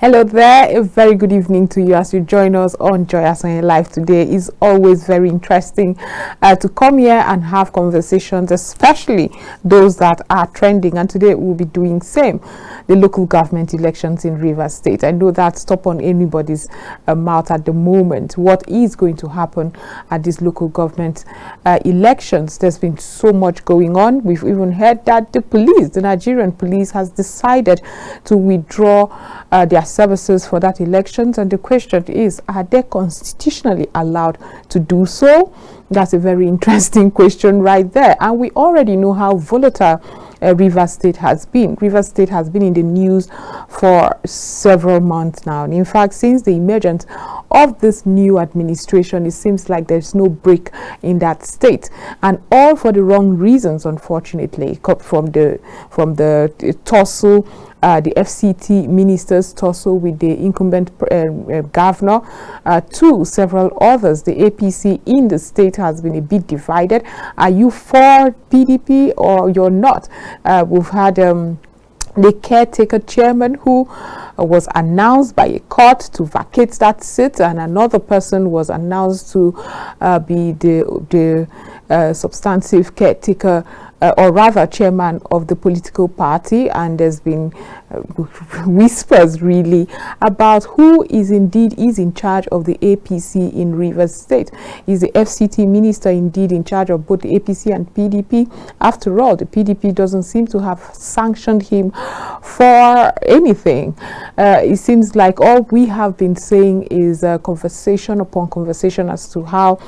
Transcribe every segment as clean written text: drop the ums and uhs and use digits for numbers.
Hello there, a very good evening to you as you join us on Joyasonyelive today. It's always very interesting to come here and have conversations, especially those that are trending, and today we'll be doing same, the local government elections in Rivers State. I know that's top on anybody's mouth at the moment. What is going to happen at these local government elections? There's been so much going on. We've even heard that the Nigerian police has decided to withdraw their services for that elections, and the question is, are they constitutionally allowed to do so? That's a very interesting question right there, and we already know how volatile Rivers State has been. Rivers State has been in the news for several months now. And in fact, since the emergence of this new administration, it seems like there's no break in that state, and all for the wrong reasons, unfortunately, from the tussle, the FCT ministers tussle with the incumbent governor, to several others. The APC in the state has been a bit divided. Are you for PDP or you're not? We've had the caretaker chairman who was announced by a court to vacate that seat, and another person was announced to be the substantive caretaker, or rather chairman of the political party. And there's been whispers really about who is in charge of the APC in Rivers State. Is the FCT minister indeed in charge of both the APC and PDP? After all, the PDP doesn't seem to have sanctioned him for anything. It seems like all we have been saying is conversation upon conversation as to how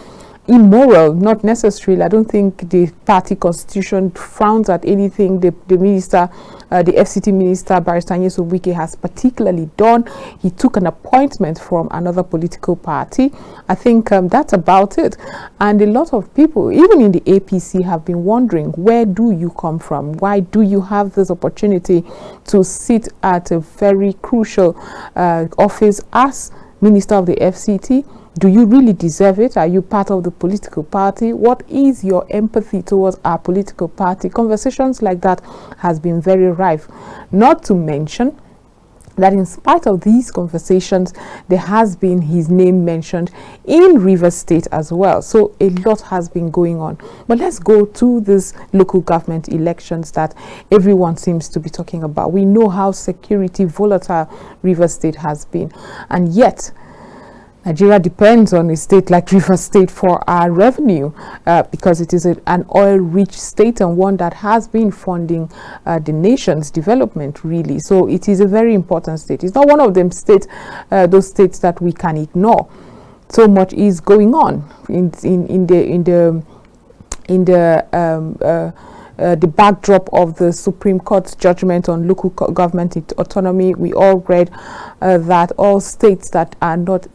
immoral, not necessarily. I don't think the party constitution frowns at anything the minister, the FCT minister, Joyasonye, has particularly done. He took an appointment from another political party. I think that's about it. And a lot of people, even in the APC, have been wondering, where do you come from? Why do you have this opportunity to sit at a very crucial office as Minister of the FCT? Do you really deserve it? Are you part of the political party? What is your empathy towards our political party? Conversations like that has been very rife. Not to mention that in spite of these conversations, there has been his name mentioned in Rivers State as well. So a lot has been going on. But let's go to these local government elections that everyone seems to be talking about. We know how security volatile Rivers State has been, and yet Nigeria depends on a state like Rivers State for our revenue, because it is an oil-rich state and one that has been funding the nation's development, really. So it is a very important state. It's not one of them those states that we can ignore. So much is going on in the backdrop of the Supreme Court's judgment on local government autonomy. We all read that all states that are not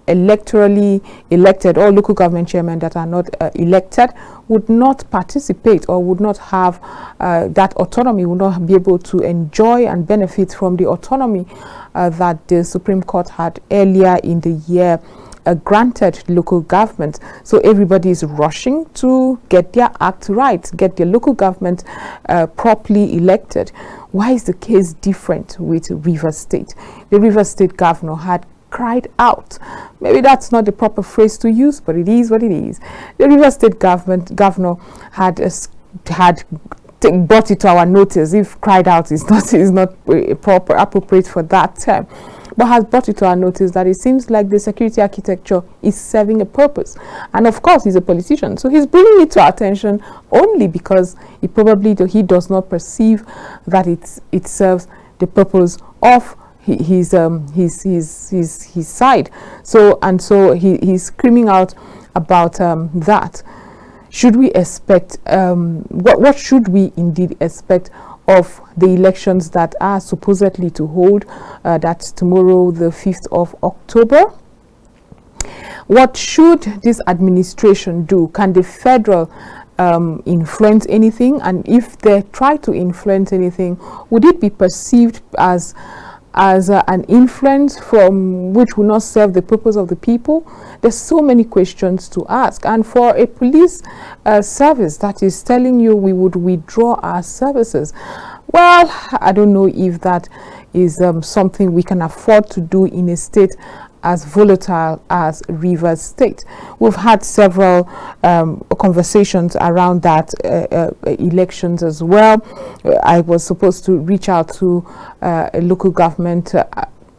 electorally elected, or local government chairmen that are not elected, would not participate or would not have that autonomy, would not be able to enjoy and benefit from the autonomy that the Supreme Court had earlier in the year granted local government. So everybody is rushing to get their act right, get their local government properly elected. Why is the case different with Rivers State? The Rivers State governor had cried out. Maybe that's not the proper phrase to use, but it is what it is. The Rivers State governor had brought it to our notice. If cried out is not appropriate for that term, but has brought it to our notice that it seems like the security architecture is serving a purpose. And of course, he's a politician, so he's bringing it to our attention only because he does not perceive that it serves the purpose of his side. So he's screaming out about that. Should we expect what should we indeed expect of the elections that are supposedly to hold? That's tomorrow, the 5th of October. What should this administration do? Can the federal influence anything? And if they try to influence anything, would it be perceived as an influence from which will not serve the purpose of the people? There's so many questions to ask. And for a police service that is telling you we would withdraw our services, Well, I don't know if that is something we can afford to do in a state as volatile as Rivers State. We've had several conversations around that elections as well. I was supposed to reach out to a local government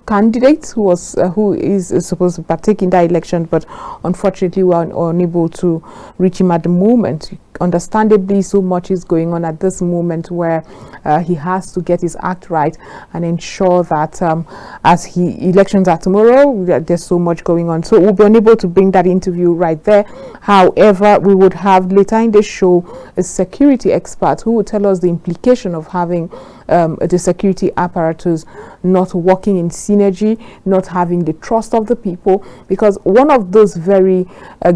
candidate who is supposed to partake in that election, but unfortunately we are unable to reach him at the moment. Understandably, so much is going on at this moment where he has to get his act right and ensure that as elections are tomorrow, there's so much going on. So we'll be unable to bring that interview right there. However, we would have later in the show a security expert who will tell us the implication of having the security apparatus not working in synergy, not having the trust of the people, because one of those very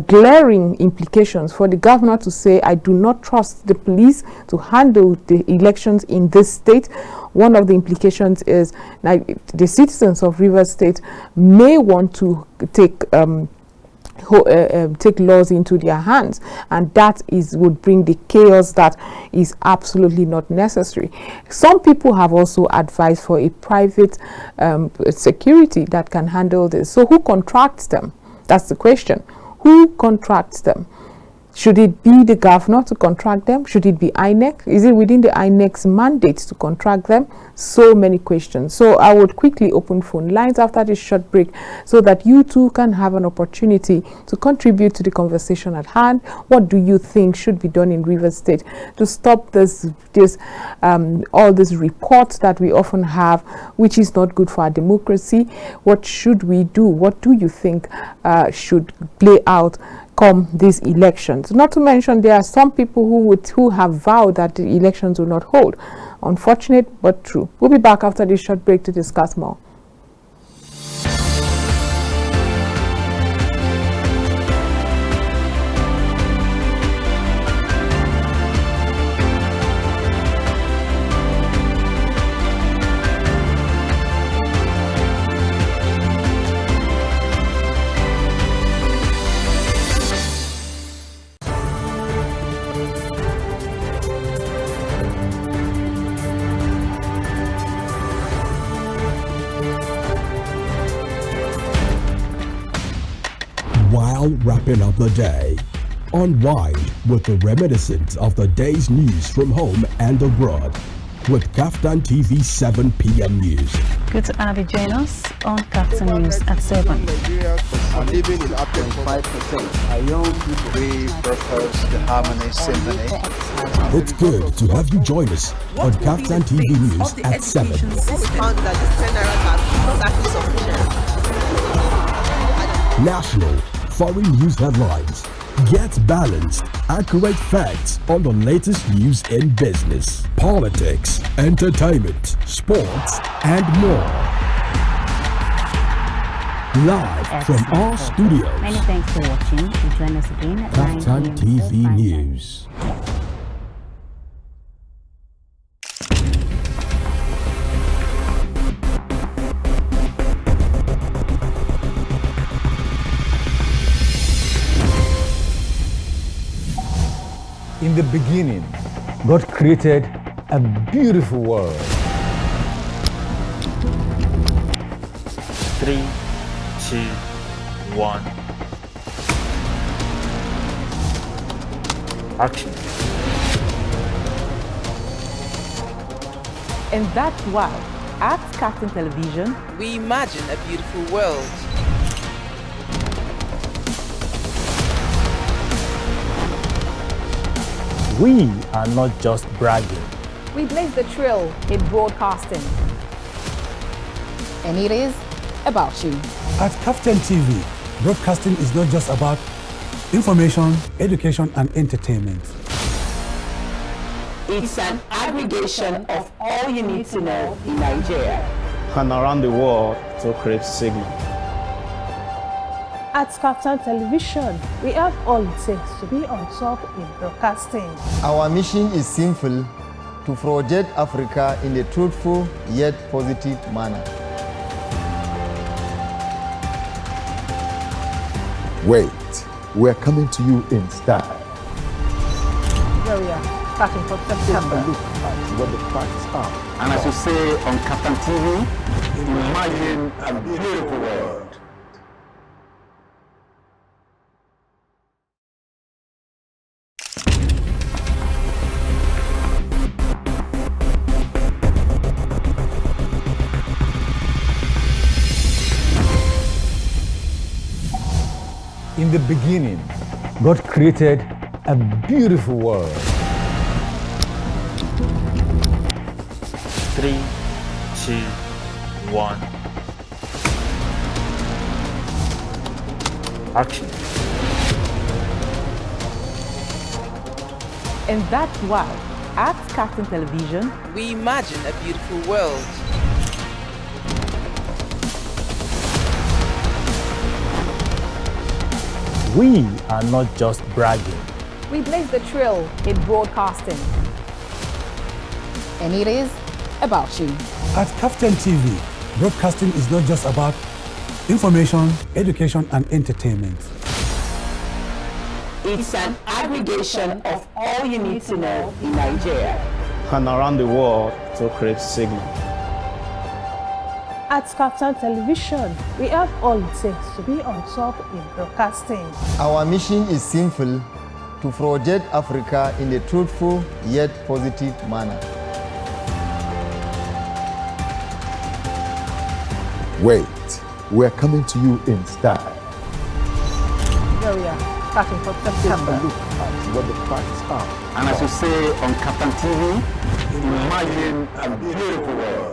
glaring implications for the governor to say, I do not trust the police to handle the elections in this state. One of the implications is now the citizens of Rivers State may want to take laws into their hands, and that would bring the chaos that is absolutely not necessary. Some people have also advised for a private security that can handle this. So who contracts them? That's the question. Who contracts them? Should it be the governor to contract them? Should it be INEC? Is it within the INEC's mandate to contract them? So many questions. So I would quickly open phone lines after this short break so that you too can have an opportunity to contribute to the conversation at hand. What do you think should be done in Rivers State to stop all these reports that we often have, which is not good for our democracy? What should we do? What do you think should play out come these elections? Not to mention, there are some people who have vowed that the elections will not hold. Unfortunate but true. We'll be back after this short break to discuss more. While wrapping up the day, unwind with the reminiscence of the day's news from home and abroad with Kaftan TV 7 p.m. news. Good to have you join us on Kaftan News at 7. Nigerians are living in up to 5%. Our young people, we propose the harmony symphony. It's good to have you join us on Kaftan TV News at 7. We found that the 10 naira are not sufficient. National, foreign news headlines. Get balanced, accurate facts on the latest news in business, politics, entertainment, sports, and more. Live from our studios. Many thanks for watching. You join us again at 9 Kaftan TV News. In the beginning, God created a beautiful world. 3, 2, 1. Action. And that's why, at Kaftan Television, We imagine a beautiful world. We are not just bragging. we blaze the trail in broadcasting. And it is about you. At Kaftan TV, broadcasting is not just about information, education, and entertainment. It's an aggregation of all you need to know in Nigeria. And around the world to create signal. At Kaftan Television, we have all it takes to be on top in broadcasting. Our mission is simple: to project Africa in a truthful yet positive manner. Wait, we're coming to you in style. Here we are. starting from September. Look at what the facts are. And as you say on Kaftan TV, imagine a beautiful world. In the beginning, God created a beautiful world. 3, 2, 1. Action. And that's why at Kaftan Television, we imagine a beautiful world. We are not just bragging. We blaze the trail in broadcasting. And it is about you. At Kaftan TV, broadcasting is not just about information, education, and entertainment. It's an aggregation of all you need to know in Nigeria And around the world to create signal. at Kaftan Television, we have all it takes to be on top in broadcasting. Our mission is simple: to project Africa in a truthful yet positive manner. Wait, we're coming to you in style. Here we are, starting from September. Look at what the facts are. And as you say on Kaftan TV, imagine a beautiful world.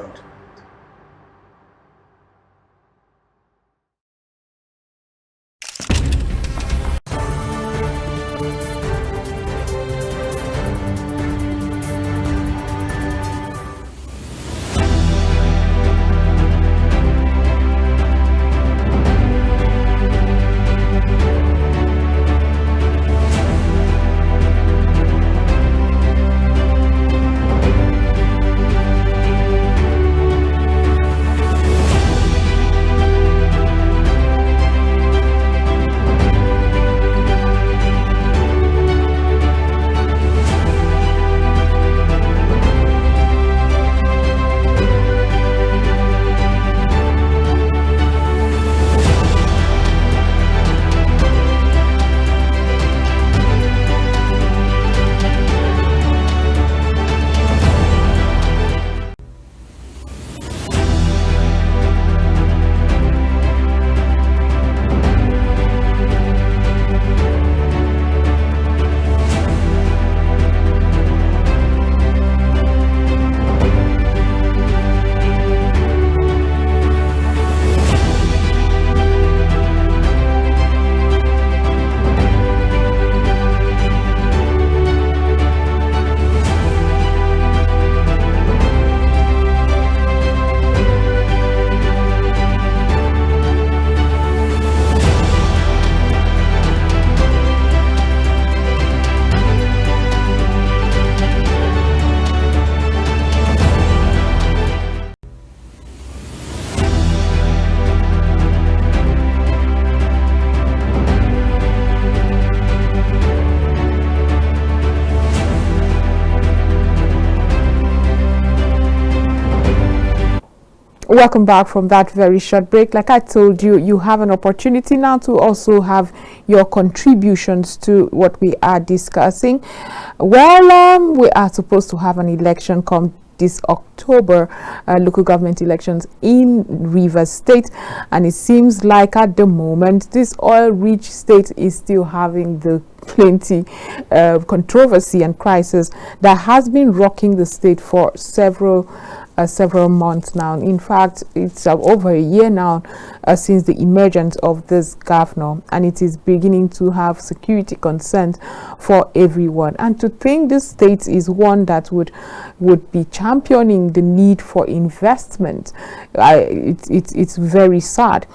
Welcome back from that very short break. Like I told you, you have an opportunity now to also have your contributions to what we are discussing. Well, we are supposed to have an election come this October, local government elections in Rivers State, and it seems like at the moment this oil-rich state is still having the plenty controversy and crisis that has been rocking the state for several months now. In fact, it's over a year now since the emergence of this governor, and it is beginning to have security concerns for everyone. And to think this state is one that would be championing the need for investment, it's very sad.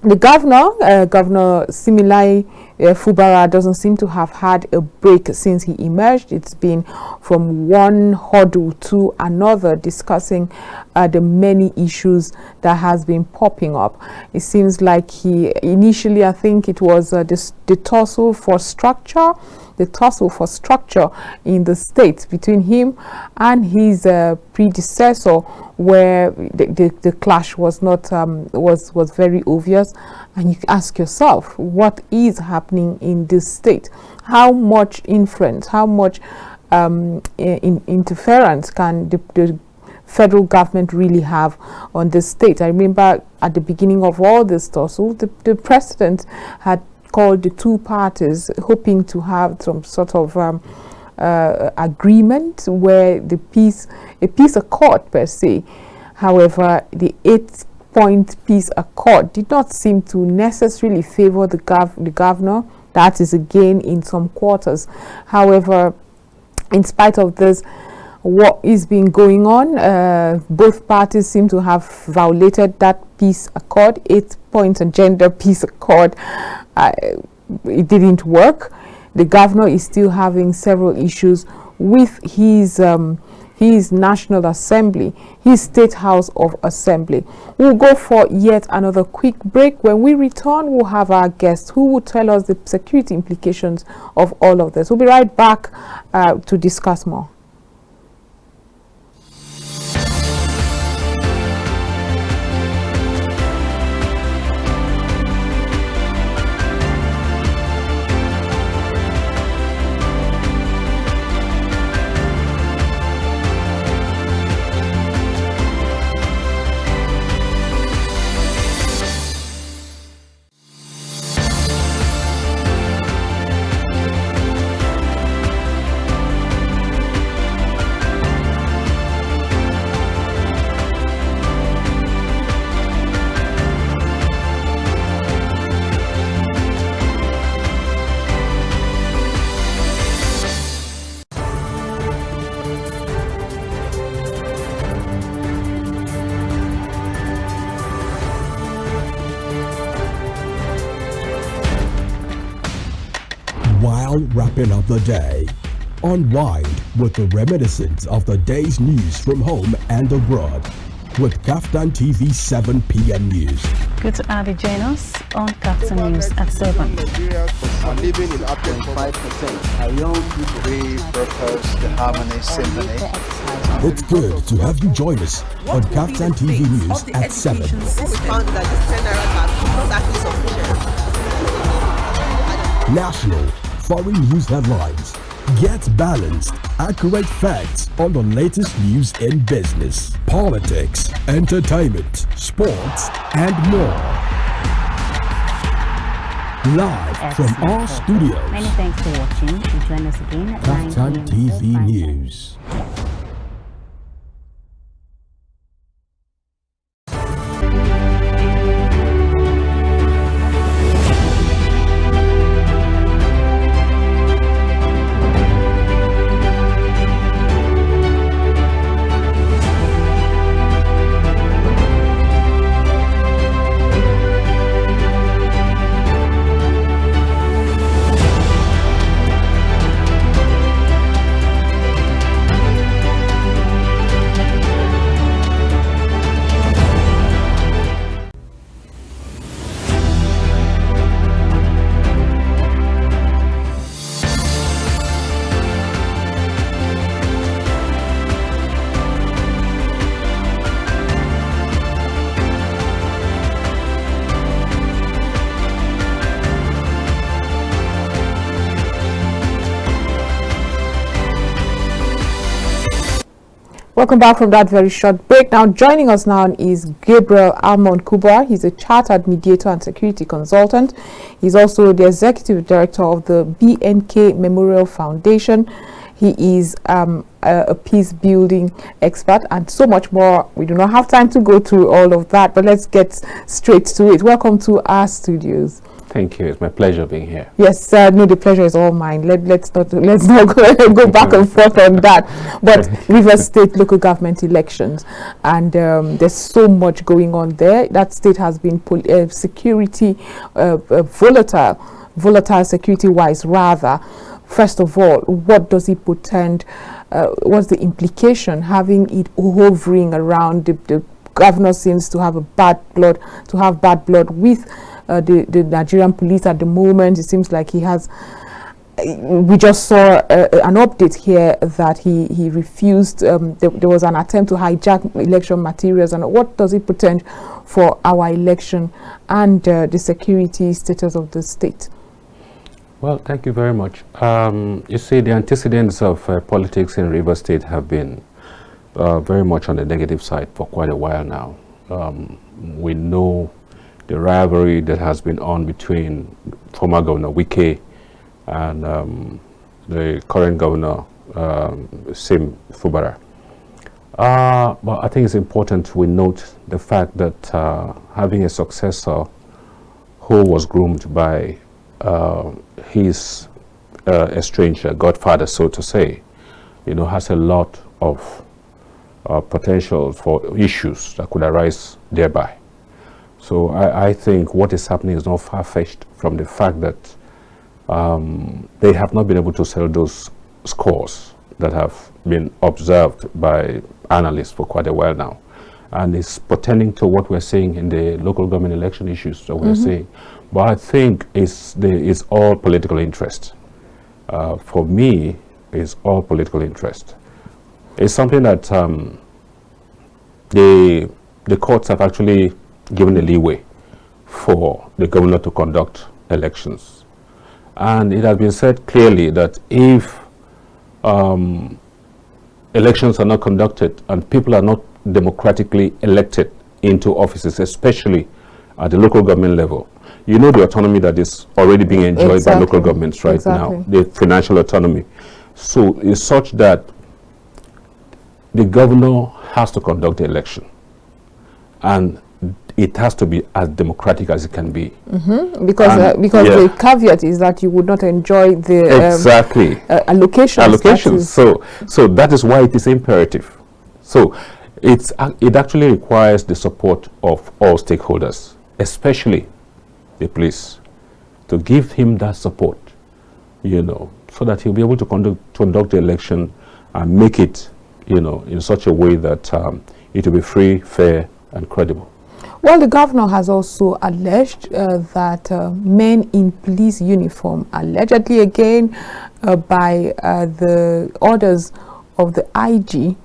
The Governor Similaye Fubara doesn't seem to have had a break since he emerged. It's been from one hurdle to another, discussing the many issues that has been popping up. It seems like he initially, I think it was the tussle for structure in the state between him and his predecessor, where the clash was not was very obvious. And you ask yourself, what is happening in this state? How much influence, how much interference can the federal government really have on the state? I remember at the beginning of all this tussle, the president had called the two parties, hoping to have some sort of agreement where a peace accord per se. However, the 8-point peace accord did not seem to necessarily favor the governor. That is again in some quarters. However, in spite of this, what is being going on, both parties seem to have violated that peace accord, 8-point agenda peace accord. It didn't work. The governor is still having several issues with his National Assembly, his State House of Assembly. We'll go for yet another quick break. When we return, we'll have our guest who will tell us the security implications of all of this. We'll be right back to discuss more. While wrapping up the day, unwind with the reminiscence of the day's news from home and abroad with Kaftan TV 7 p.m. news. Good to have you join us on Kaftan News at 7. Nigeria are living in up to 5% are young people. We broadcast the harmony symphony. It's good to have you join us on Kaftan TV News at 7. What we found is that this 10 naira tax is not actually sufficient. National, foreign news headlines. Get balanced, accurate facts on the latest news in business, politics, entertainment, sports, and more. Live from our studios. Many thanks for watching. Join us again at 9 Kaftan TV News. Welcome back from that very short break. Now joining us now is Gabriel Kubua. He's a chartered mediator and security consultant. He's also the executive director of the BNK Memorial Foundation. He is a peace building expert and so much more. We do not have time to go through all of that, but let's get straight to it. Welcome to our studios. Thank you. It's my pleasure being here. Yes, no, the pleasure is all mine. Let's not go back and forth on that. But Rivers State local government elections, and there's so much going on there. That state has been security volatile security-wise rather. First of all, what does it portend what's the implication having it hovering around the governor seems to have bad blood with the Nigerian police at the moment. It seems like he has. We just saw an update here that he refused. There was an attempt to hijack election materials. And what does it portend for our election and the security status of the state? Well, thank you very much. You see, the antecedents of politics in Rivers State have been very much on the negative side for quite a while now. We know the rivalry that has been on between former Governor Wike and the current governor, Sim Fubara. But I think it's important we note the fact that having a successor who was groomed by his estranged godfather, so to say, has a lot of potential for issues that could arise thereby. So I think what is happening is not far-fetched from the fact that they have not been able to settle those scores that have been observed by analysts for quite a while now. And it's pertaining to what we're seeing in the local government election issues that we're seeing. But I think it's all political interest. For me, it's all political interest. It's something that the courts have actually given a leeway for the governor to conduct elections. And it has been said clearly that if elections are not conducted and people are not democratically elected into offices, especially at the local government level, the autonomy that is already being enjoyed by local governments right now, the financial autonomy. So it's such that the governor has to conduct the election, and it has to be as democratic as it can be. Because the caveat is that you would not enjoy the allocations. So that is why it is imperative. So it actually requires the support of all stakeholders, especially the police, to give him that support, so that he'll be able to conduct the election and make it, in such a way that it will be free, fair, and credible. Well, the governor has also alleged that men in police uniform, allegedly again by the orders of the IG,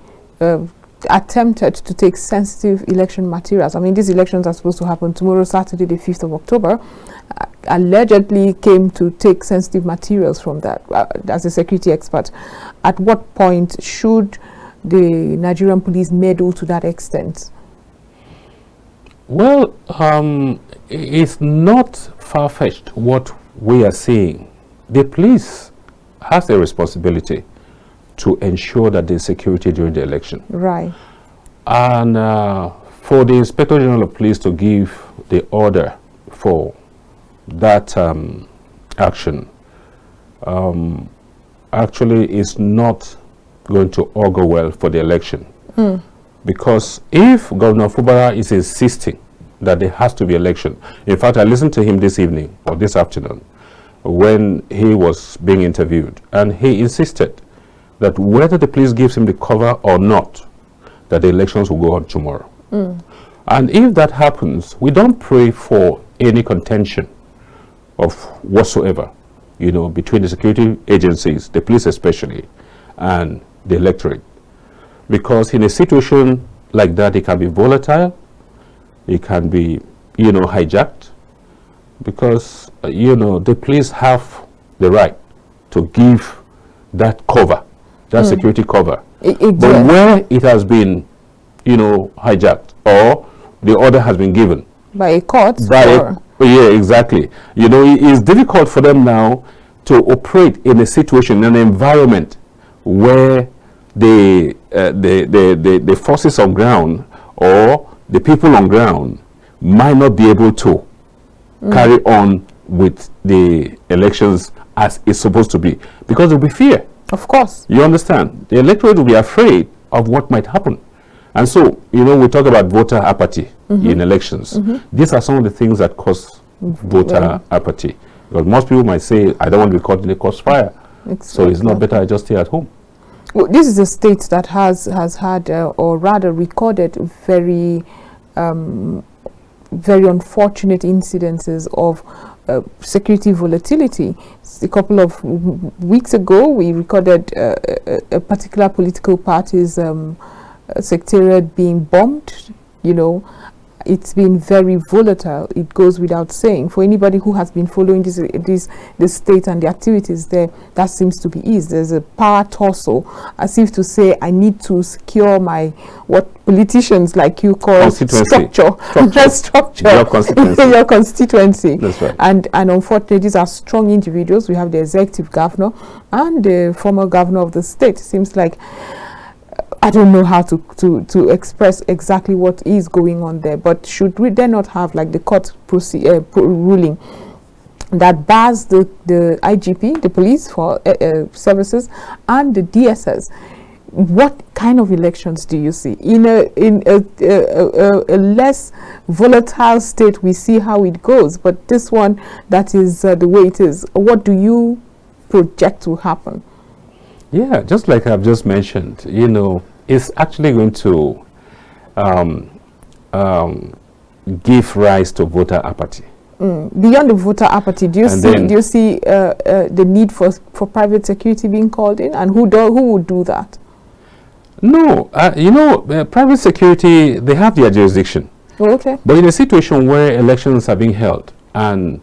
attempted to take sensitive election materials. I mean, these elections are supposed to happen tomorrow, Saturday, the 5th of October. Allegedly came to take sensitive materials from that. As a security expert, at what point should the Nigerian police meddle to that extent? Well, it's not far-fetched what we are seeing. The police has a responsibility to ensure that there's security during the election. Right. And for the Inspector General of Police to give the order for that action actually is not going to augur well for the election. Because if Governor Fubara is insisting that there has to be election, in fact, I listened to him this evening or this afternoon when he was being interviewed, and he insisted that whether the police gives him the cover or not, that the elections will go on tomorrow. And if that happens, we don't pray for any contention of whatsoever, between the security agencies, the police especially, and the electorate. Because in a situation like that, it can be volatile, it can be, hijacked, because, the police have the right to give that cover, that security cover. But where it has been, hijacked, or the order has been given by a court, yeah, exactly. It is difficult for them now to operate in a situation, in an environment where the forces on ground or the people on ground might not be able to carry on with the elections as it's supposed to be, because there will be fear. Of course. You understand? The electorate will be afraid of what might happen. And so, we talk about voter apathy in elections. These are some of the things that cause voter apathy. Because most people might say, I don't want to be caught in a crossfire. So it's not better I just stay at home. Well, this is a state that has had, or rather recorded, very very unfortunate incidences of security volatility. A couple of weeks ago, we recorded a particular political party's secretariat being bombed. You know, it's been very volatile. It goes without saying. For anybody who has been following this state and the activities there, that seems to be easy. There's a power tussle, as if to say, I need to secure my, what politicians like you call structure. Your constituency. Your constituency. That's right. And unfortunately, these are strong individuals. We have the executive governor and the former governor of the state. It seems like I don't know how to express exactly what is going on there, but should we then not have like the court ruling that bars the IGP, the police for services, and the DSS? What kind of elections do you see in a less volatile state? We see how it goes, but this one that is the way it is. What do you project to happen? Yeah, just like I've just mentioned, you know, it's actually going to give rise to voter apathy. Beyond the voter apathy, do you see the need for private security being called in, and who would do that? No, you know, private security, they have their jurisdiction. Oh, okay. But in a situation where elections are being held and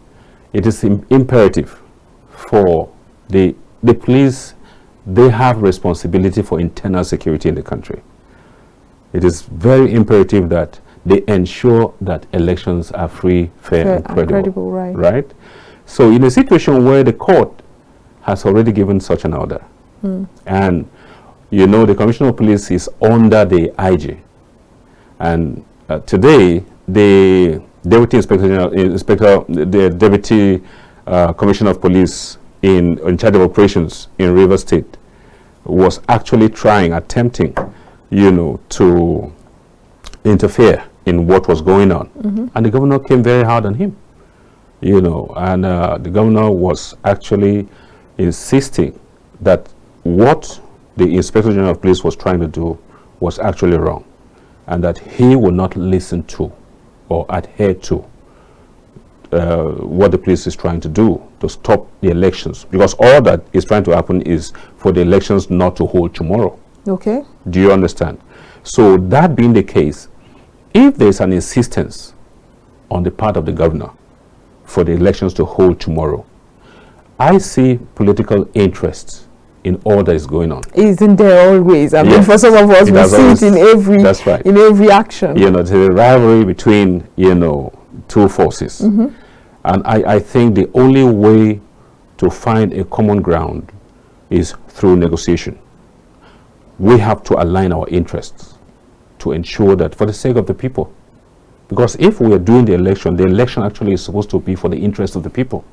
it is imperative for the police, they have responsibility for internal security in the country. It is very imperative that they ensure that elections are free, fair, and credible. Right? So in a situation where the court has already given such an order, and you know the Commissioner of Police is under the IG, and today the Deputy the Deputy Commissioner of Police in charge of operations in Rivers State was actually attempting, you know, to interfere in what was going on. And the governor came very hard on him, you know, and the governor was actually insisting that what the Inspector General of Police was trying to do was actually wrong, and that he would not listen to or adhere to what the police is trying to do to stop the elections, because all that is trying to happen is for the elections not to hold tomorrow. Okay. Do you understand? So that being the case, if there's an insistence on the part of the governor for the elections to hold tomorrow, I see political interests in all that is going on. Isn't there always? I mean, for some of us, we see it in every in every action. You know, there's a rivalry between, you know, two forces. And I think the only way to find a common ground is through negotiation. We have to align our interests to ensure that for the sake of the people. Because if we are doing the election actually is supposed to be for the interest of the people.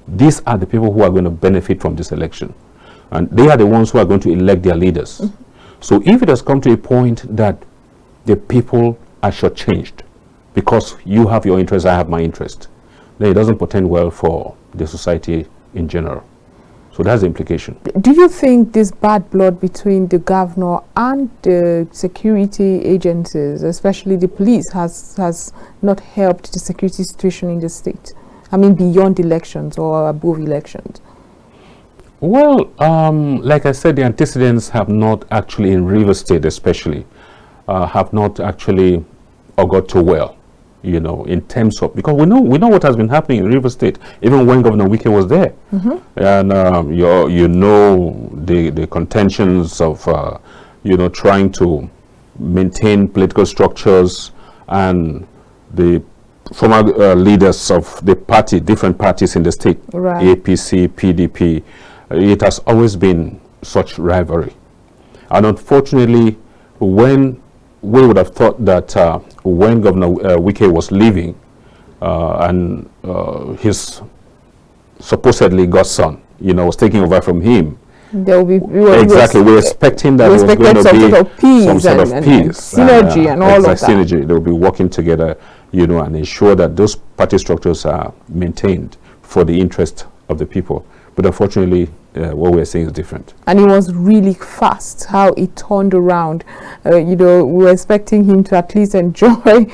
These are the people who are going to benefit from this election. And they are the ones who are going to elect their leaders. So if it has come to a point that the people are shortchanged because you have your interest, I have my interest, then it doesn't portend well for the society in general. So that's the implication. Do you think this bad blood between the governor and the security agencies, especially the police, has not helped the security situation in the state? I mean, beyond elections or above elections? Well, like I said, the antecedents have not actually, in Rivers State especially, have not actually got too well, you know, in terms of, because we know what has been happening in Rivers State, even when Governor Wike was there. And you know the contentions of, you know, trying to maintain political structures, and the former leaders of the party, different parties in the state, APC, PDP, it has always been such rivalry. And unfortunately, when we would have thought that when Governor Wike was leaving and his supposedly godson, you know, was taking over from him, there will be we're expecting that there was going to be some sort of peace, synergy, and all of that. Synergy. They will be working together, you know, and ensure that those party structures are maintained for the interest of the people. But unfortunately, what we're seeing is different. And it was really fast how it turned around. You know, we were expecting him to at least enjoy.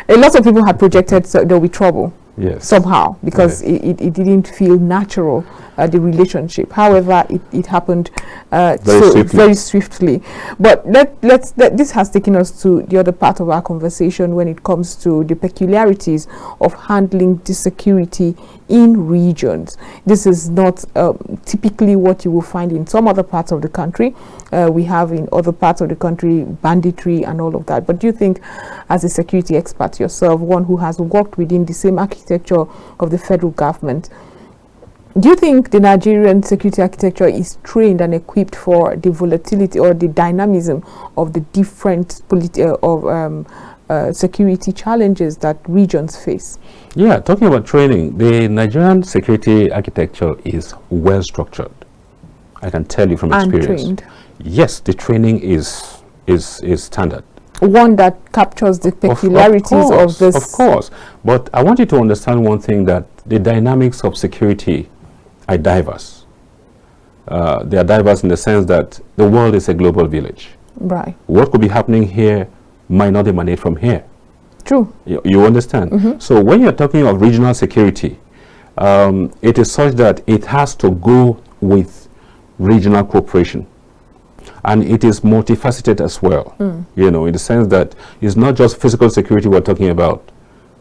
A lot of people had projected there'll be trouble. Yes. Somehow, because it didn't feel natural, the relationship. However, it happened very swiftly. But this has taken us to the other part of our conversation when it comes to the peculiarities of handling the security in regions. This is not typically what you will find in some other parts of the country. We have in other parts of the country banditry and all of that. But do you think, as a security expert yourself, one who has worked within the same architecture of the federal government, do you think the Nigerian security architecture is trained and equipped for the volatility or the dynamism of the different security challenges that regions face? Yeah, talking about training, the Nigerian security architecture is well structured. I can tell you from experience. And trained. Yes, the training is standard. One that captures the peculiarities of this. Of course. But I want you to understand one thing, that the dynamics of security are diverse. They are diverse in the sense that the world is a global village. Right. What could be happening here might not emanate from here. True. You understand? So when you're talking of regional security, it is such that it has to go with regional cooperation. And it is multifaceted as well, you know, in the sense that it's not just physical security we're talking about.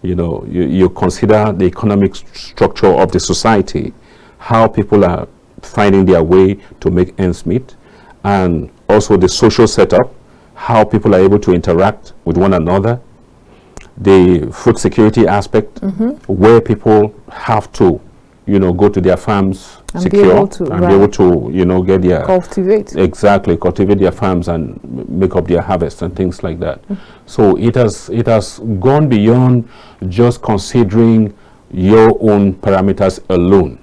You know, you consider the economic structure of the society, how people are finding their way to make ends meet, and also the social setup, how people are able to interact with one another, the food security aspect, where people have to, you know, go to their farms and secure be able to, and be able to, you know, get their cultivate their farms and make up their harvest and things like that. So it has gone beyond just considering your own parameters alone.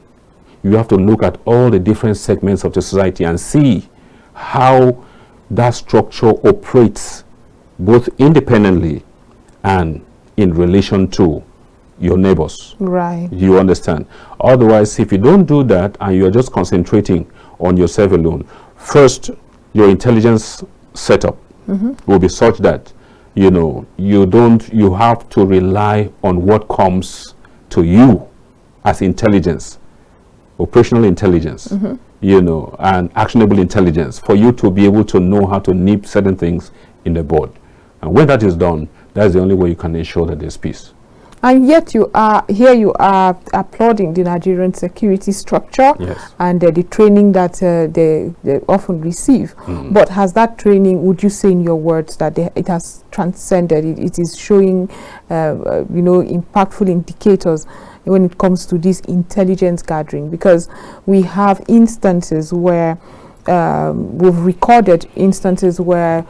You have to look at all the different segments of the society and see how that structure operates both independently and in relation to your neighbors. Right. You understand? Otherwise, if you don't do that and you're just concentrating on yourself alone, first, your intelligence setup will be such that, you know, you have to rely on what comes to you as intelligence, operational intelligence, you know, and actionable intelligence for you to be able to know how to nip certain things in the bud. And when that is done, that's the only way you can ensure that there's peace. And yet you are applauding the Nigerian security structure and the training that they often receive. But has that training, would you say in your words, that it has transcended, it is showing you know, impactful indicators when it comes to this intelligence gathering? Because we have instances where we've recorded instances where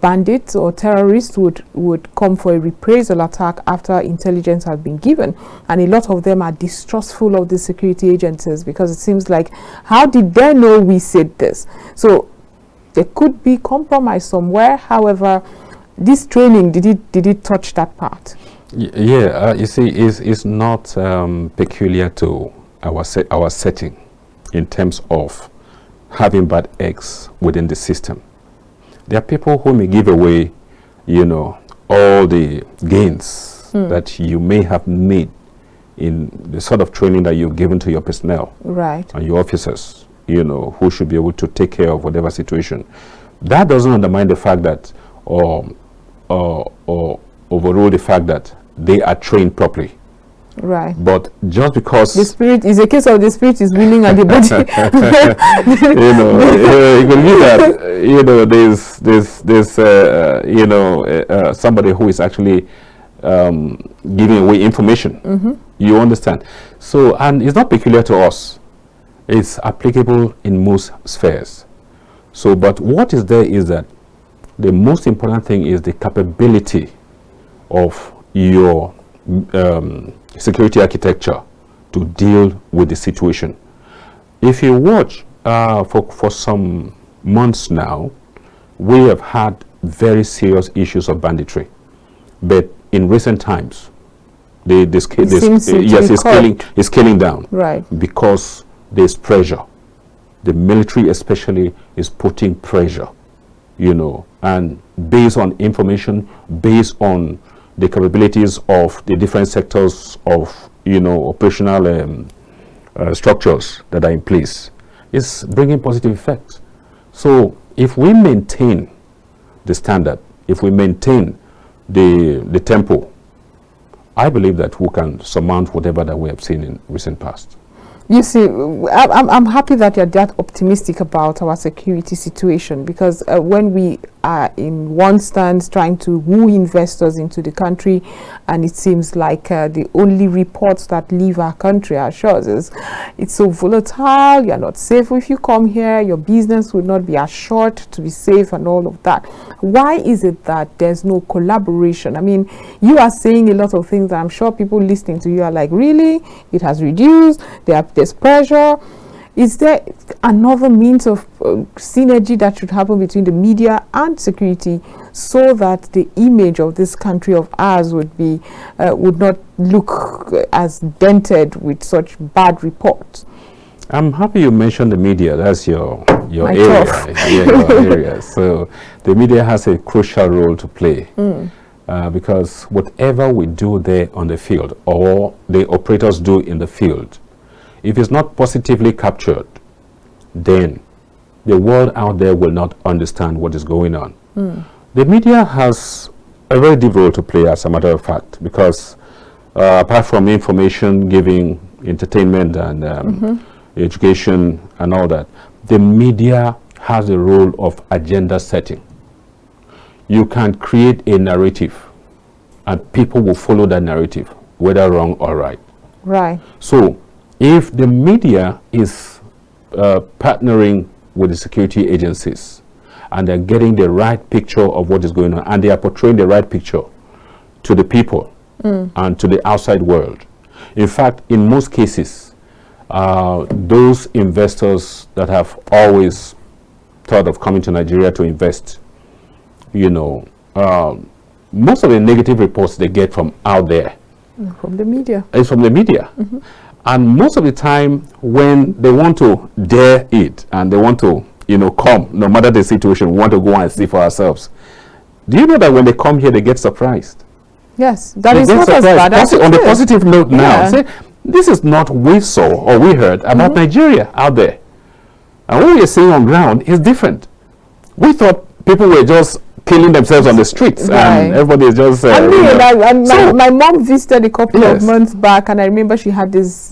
bandits or terrorists would come for a reprisal attack after intelligence has been given, and a lot of them are distrustful of the security agencies because it seems like, how did they know we said this? So there could be compromise somewhere. However, this training, did it touch that part? You see, it's not peculiar to our setting in terms of having bad eggs within the system. There are people who may give away, you know, all the gains that you may have made in the sort of training that you've given to your personnel, and your officers, you know, who should be able to take care of whatever situation. That doesn't undermine the fact that, or overrule the fact that they are trained properly. Right. But just because the spirit is a case of the spirit is willing and the body you know, it could be that, you know, there's you know, somebody who is actually giving away information. You understand? So, and it's not peculiar to us, it's applicable in most spheres. So, but what is there is that the most important thing is the capability of your security architecture to deal with the situation. If you watch for some months now, we have had very serious issues of banditry, but in recent times, it's scaling down, right? Because there's pressure. The military especially is putting pressure, you know, and based on information, based on the capabilities of the different sectors of, you know, operational structures that are in place, is bringing positive effects. So if we maintain the standard, if we maintain the tempo, I believe that we can surmount whatever that we have seen in recent past. You see, I'm happy that you're that optimistic about our security situation, because when we are in one stance trying to woo investors into the country, and it seems like the only reports that leave our country, our shores, is it's so volatile, you're not safe if you come here, your business will not be assured to be safe and all of that. Why is it that there's no collaboration? I mean, you are saying a lot of things that I'm sure people listening to you are like, really? It has reduced? There's pressure. Is there another means of synergy that should happen between the media and security so that the image of this country of ours would be would not look as dented with such bad reports? I'm happy you mentioned the media. That's your area. Yeah, your area. So the media has a crucial role to play because whatever we do there on the field, or the operators do in the field, if it's not positively captured, then the world out there will not understand what is going on. The media has a very deep role to play, as a matter of fact, because apart from information giving, entertainment and education and all that, the media has a role of agenda setting. You can create a narrative and people will follow that narrative, whether wrong or right. Right. So if the media is partnering with the security agencies and they're getting the right picture of what is going on and they are portraying the right picture to the people and to the outside world. In fact, in most cases, those investors that have always thought of coming to Nigeria to invest, you know, most of the negative reports they get from out there from the media. It's from the media. And most of the time when they want to dare it and they want to, you know, come, no matter the situation, we want to go and see for ourselves. Do you know that when they come here, they get surprised? Yes, that is not as bad as on the positive note now. Say, this is not we saw or we heard about Nigeria out there. And what we are seeing on ground is different. We thought people were just killing themselves on the streets and everybody is just my mom visited a couple of months back, and I remember she had this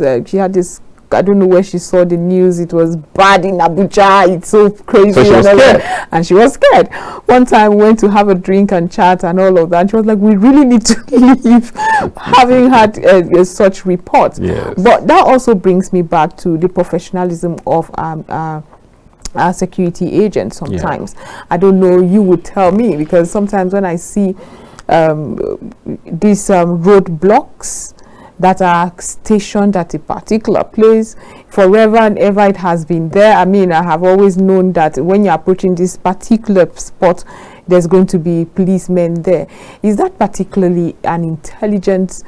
I don't know where she saw the news. It was bad in Abuja. It's so crazy. So she was scared. And she was scared. One time we went to have a drink and chat and all of that. She was like, we really need to leave, having had such reports. But that also brings me back to the professionalism of our security agents sometimes. I don't know, you would tell me, because sometimes when I see these roadblocks that are stationed at a particular place, forever and ever it has been there. I mean, I have always known that when you're approaching this particular spot, there's going to be policemen there. Is that particularly an intelligent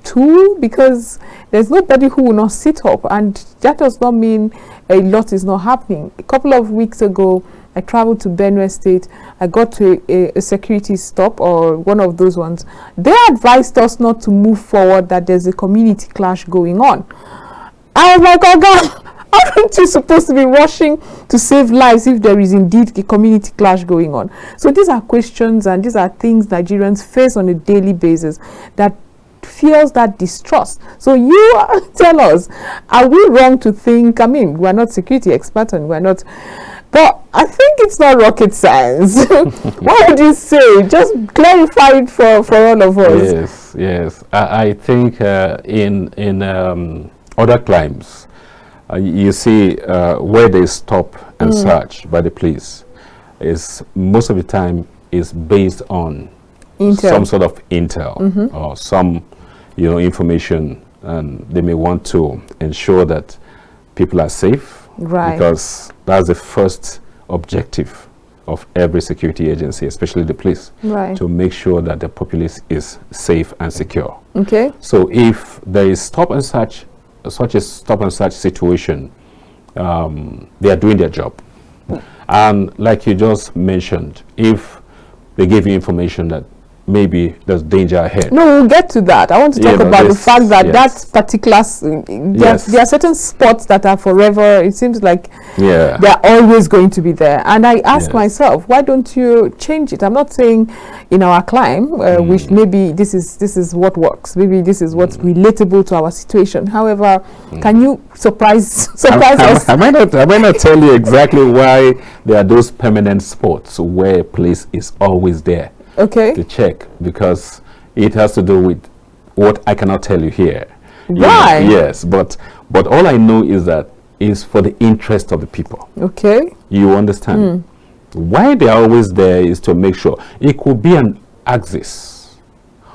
tool? Because there's nobody who will not sit up, and that does not mean a lot is not happening. A couple of weeks ago, I traveled to Benue State. I got to a security stop, or one of those ones. They advised us not to move forward, that there's a community clash going on. I was like, oh God, aren't you supposed to be rushing to save lives if there is indeed a community clash going on? So these are questions and these are things Nigerians face on a daily basis that feels that distrust. So you tell us, are we wrong to think, I mean, we're not security experts and we're not, but I think it's not rocket science. What would you say? Just clarify it for all of us. Yes. I think in other climes, you see where they stop and search by the police is most of the time is based on some sort of intel or some information, and they may want to ensure that people are safe. Right. Because that's the first objective of every security agency, especially the police, to make sure that the populace is safe and secure. Okay. So if there is stop and search such a stop and search situation, they are doing their job. And like you just mentioned, if they give you information that maybe there's danger ahead. No, we'll get to that. I want to talk about the fact that that particular, there are certain spots that are forever. It seems like they're always going to be there. And I ask myself, why don't you change it? I'm not saying in our climb, which maybe this is what works. Maybe this is what's relatable to our situation. However, can you surprise us? I might not tell you exactly why there are those permanent spots where police is always there. Okay. To check, because it has to do with what I cannot tell you here. Why? Yes, but all I know is that is for the interest of the people. Okay. You understand? Why they are always there is to make sure it could be an axis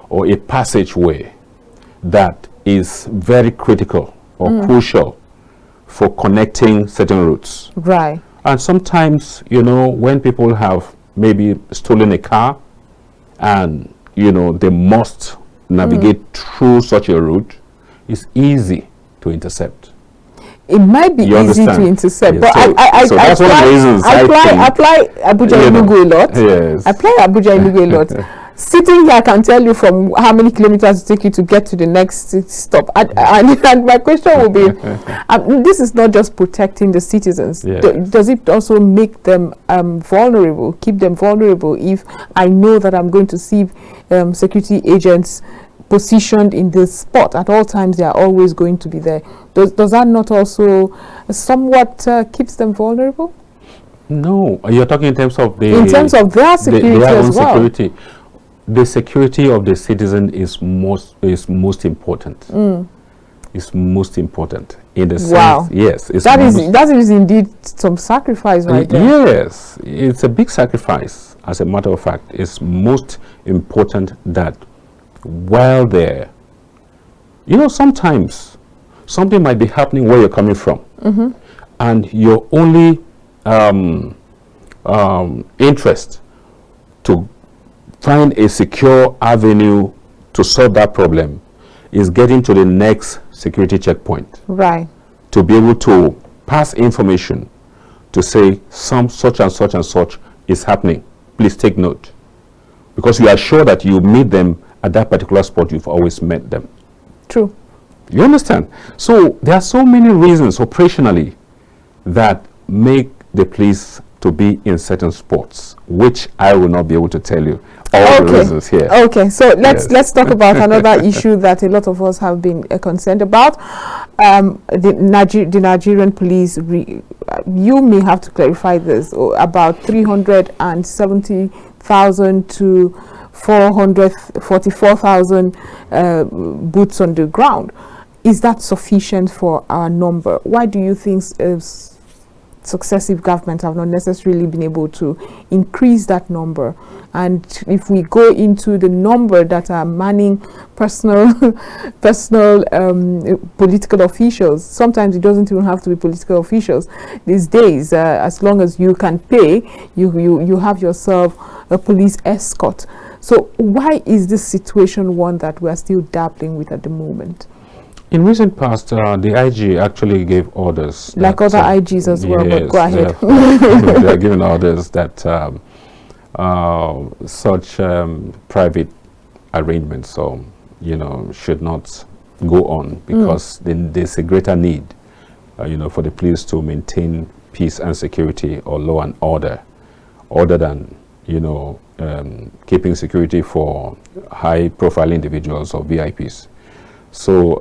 or a passageway that is very critical or crucial for connecting certain routes. Right. And sometimes, you know, when people have maybe stolen a car, and you know they must navigate through such a route, it's easy to intercept. It might be easy to intercept, but so that's one of the reasons I apply Abuja Enugu a lot. Yes. I apply Abuja Enugu a lot. Sitting here, I can tell you from how many kilometers it take you to get to the next stop. And my question will be, this is not just protecting the citizens. Does it also make them vulnerable, keep them vulnerable if I know that I'm going to see security agents positioned in this spot at all times? They are always going to be there. Does that not also somewhat keeps them vulnerable? No, you're talking in terms of their security as well. Security. The security of the citizen is most important. It's most important in the sense. Yes, that is indeed some sacrifice right there. Yes, it's a big sacrifice. As a matter of fact, it's most important that while there, you know, sometimes something might be happening where you're coming from, and your only interest to find a secure avenue to solve that problem is getting to the next security checkpoint. Right. To be able to pass information to say such and such and such is happening. Please take note. Because you are sure that you meet them at that particular spot you've always met them. True. You understand? So there are so many reasons operationally that make the police to be in certain spots, which I will not be able to tell you all the reasons here. Okay, so let's talk about another issue that a lot of us have been concerned about. The Nigerian police, you may have to clarify this, about 370,000 to 444,000 boots on the ground. Is that sufficient for our number? Why do you think successive governments have not necessarily been able to increase that number? And if we go into the number that are manning personal political officials, sometimes it doesn't even have to be political officials these days. As long as you can pay, you have yourself a police escort. So why is this situation one that we are still dabbling with at the moment? In recent past, the IG actually gave orders. Like other IGs as well, yes, but go ahead. They are giving orders that such private arrangements, should not go on because there's a greater need, for the police to maintain peace and security or law and order, other than, keeping security for high-profile individuals or VIPs. So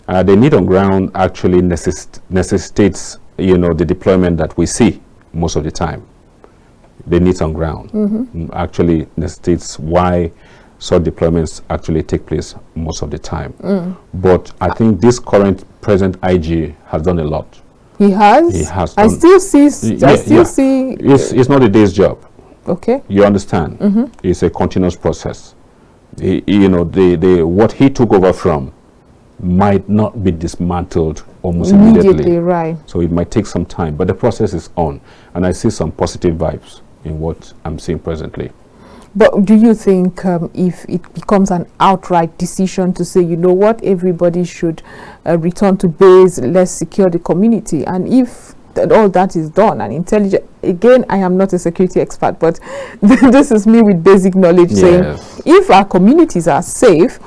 the need on ground actually necessitates, the deployment that we see most of the time. The need on ground actually necessitates why such deployments actually take place most of the time. But I think this present IG has done a lot. He has? He has. I still see. It's not a day's job. Okay. You understand? It's a continuous process. What he took over from might not be dismantled almost immediately. Right. So it might take some time, but the process is on, and I see some positive vibes in what I'm seeing presently. But do you think if it becomes an outright decision to say, you know what, everybody should return to base, let's secure the community, and if all that is done and intelligent, again, I am not a security expert, but this is me with basic knowledge, saying if our communities are safe,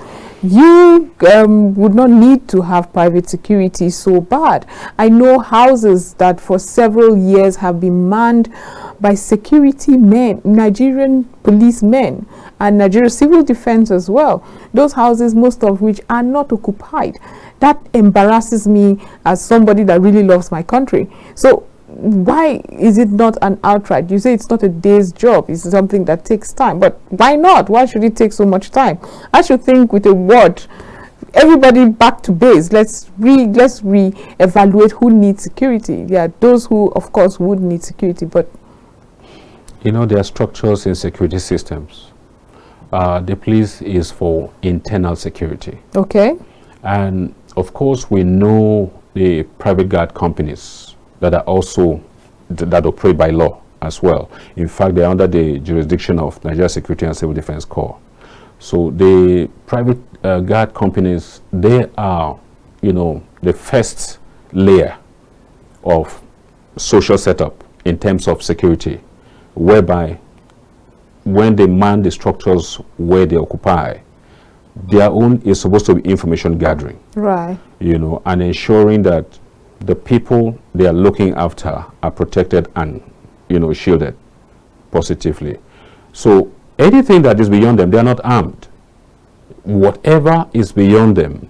you would not need to have private security so bad. I know houses that for several years have been manned by security men, Nigerian policemen, and Nigerian civil defense as well. Those houses, most of which are not occupied. That embarrasses me as somebody that really loves my country. So why is it not an outright? You say it's not a day's job, it's something that takes time, but why not? Why should it take so much time? I should think with a word, everybody back to base. Let's re-evaluate who needs security. There are those who, of course, would need security, but you know, there are structures in security systems. The police is for internal security. Okay. And of course, we know the private guard companies that are also that operate by law as well. In fact, they are under the jurisdiction of Nigeria Security and Civil Defense Corps. So the private guard companies, they are, you know, the first layer of social setup in terms of security, whereby when they man the structures where they occupy, their own is supposed to be information gathering, right? You know, and ensuring that the people they are looking after are protected and, you know, shielded positively. So anything that is beyond them, they are not armed. Whatever is beyond them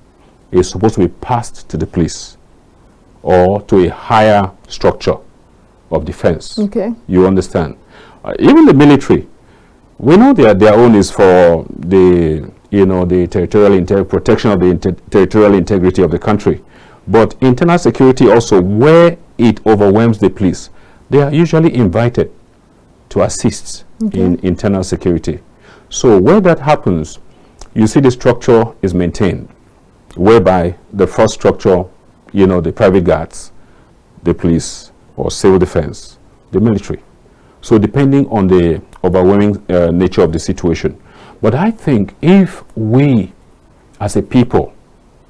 is supposed to be passed to the police or to a higher structure of defense. Okay. You understand? Even the military, we know their own is for the, you know, the territorial protection of the territorial integrity of the country. But internal security also, where it overwhelms the police, they are usually invited to assist in internal security. So where that happens, you see the structure is maintained, whereby the first structure, you know, the private guards, the police or civil defense, the military. So depending on the overwhelming nature of the situation. But I think if we as a people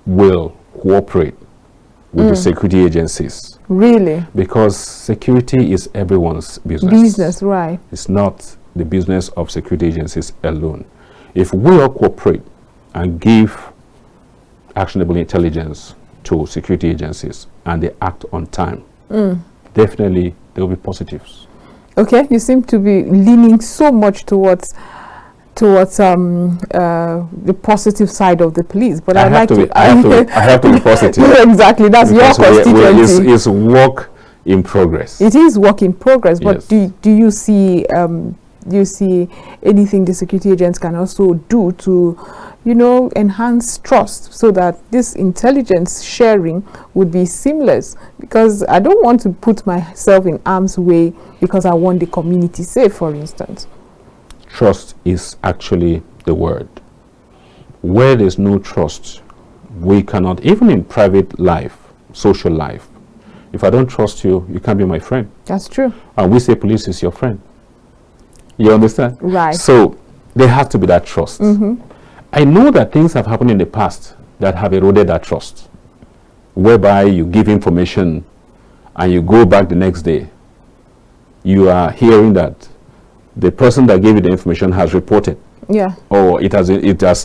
will cooperate with the security agencies. Really? Because security is everyone's business. Business, right. It's not the business of security agencies alone. If we all cooperate and give actionable intelligence to security agencies and they act on time, definitely there will be positives. Okay, you seem to be leaning so much towards the positive side of the police, but I have to be positive. Exactly, that's because your constituency. It's work in progress. It is work in progress, but yes. do you see anything the security agents can also do to, you know, enhance trust so that this intelligence sharing would be seamless? Because I don't want to put myself in harm's way because I want the community safe, for instance. Trust is actually the word. Where there's no trust, we cannot, even in private life, social life, if I don't trust you, you can't be my friend. That's true. And we say police is your friend. You understand? Right. So there has to be that trust. I know that things have happened in the past that have eroded that trust, whereby you give information and you go back the next day, you are hearing that the person that gave you the information has reported. Yeah. Or it has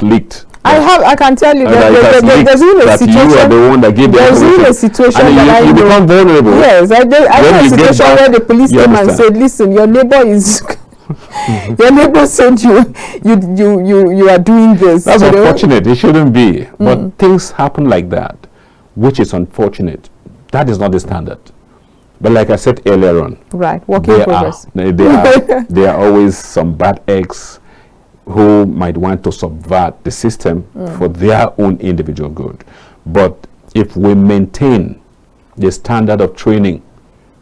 leaked. I can tell you there's even a situation. You are the one that gave the information. There's even a situation and that you become vulnerable. Yes, I know a situation where the police came and said, listen, your neighbor is your neighbor said you are doing this. That's unfortunate. It shouldn't be. But things happen like that, which is unfortunate. That is not the standard. But like I said earlier on, right, work in progress. There are always some bad eggs who might want to subvert the system for their own individual good. But if we maintain the standard of training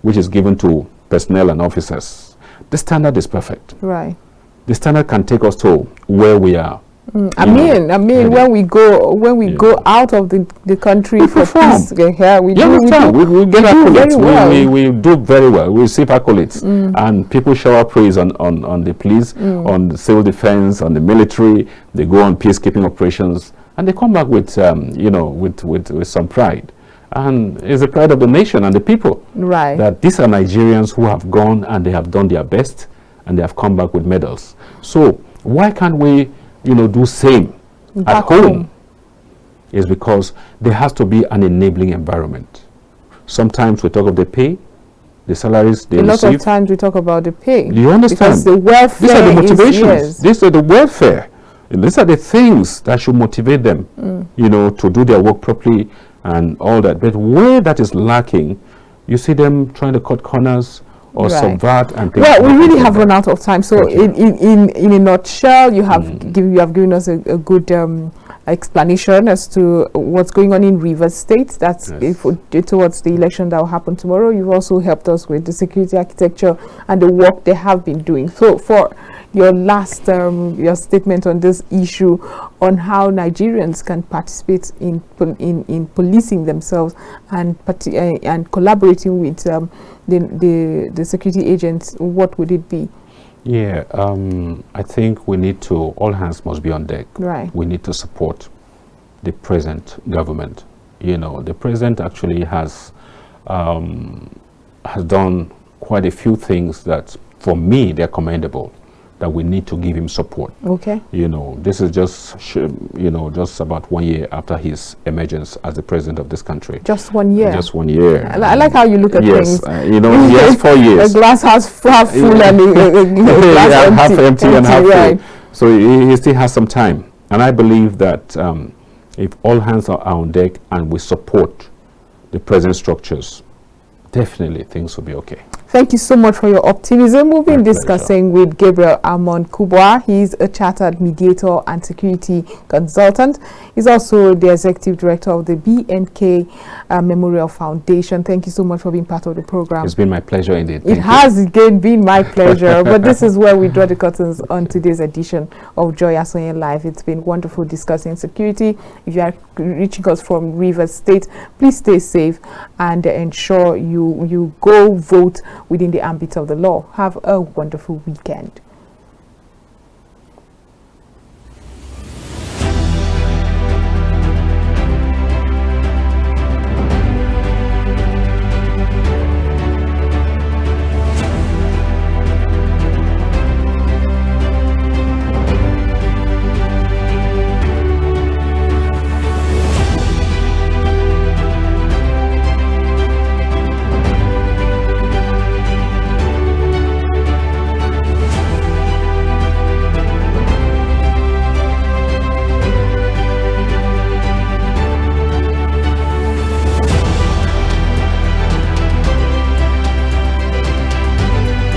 which is given to personnel and officers, the standard is perfect. Right. The standard can take us to where we are I mean, when we go out of the country we for peace, here we do get accolades. We do very well. We receive accolades, and people shower praise on the police, on the civil defense, on the military. They go on peacekeeping operations, and they come back with with some pride. And it's the pride of the nation and the people. Right. That these are Nigerians who have gone and they have done their best, and they have come back with medals. So why can't we, do same at home? Is because there has to be an enabling environment. Sometimes we talk of the pay, the salaries they receive. A lot of times we talk about the pay. Do you understand? Because the welfare. These are the motivations. These are the welfare. These are the things that should motivate them, to do their work properly and all that. But where that is lacking, you see them trying to cut corners or subvert and things. Well, we really have run out of time. So in a nutshell, you have given us a good explanation as to what's going on in Rivers State. That's towards the election that will happen tomorrow. You've also helped us with the security architecture and the work they have been doing. So for your last your statement on this issue on how Nigerians can participate in policing themselves and collaborating with the security agents, what would it be? Yeah, I think we need to, all hands must be on deck. Right. We need to support the present government. The president actually has done quite a few things that, for me, they're commendable, that we need to give him support. Okay. This is just, just about 1 year after his emergence as the president of this country. Just 1 year? Just 1 year. I like how you look at things. He has 4 years. The glass half full and half empty and half full. So he still has some time. And I believe that if all hands are on deck and we support the present structures, definitely things will be okay. Thank you so much for your optimism. We've been discussing with Gabriel Kubua. He's a chartered mediator and security consultant. He's also the executive director of the BNK Memorial Foundation. Thank you so much for being part of the program. It's been my pleasure indeed. It has again been my pleasure. But this is where we draw the curtains on today's edition of Joyasonyelive. It's been wonderful discussing security. If you are reaching us from Rivers State, please stay safe and ensure you go vote within the ambit of the law. Have a wonderful weekend.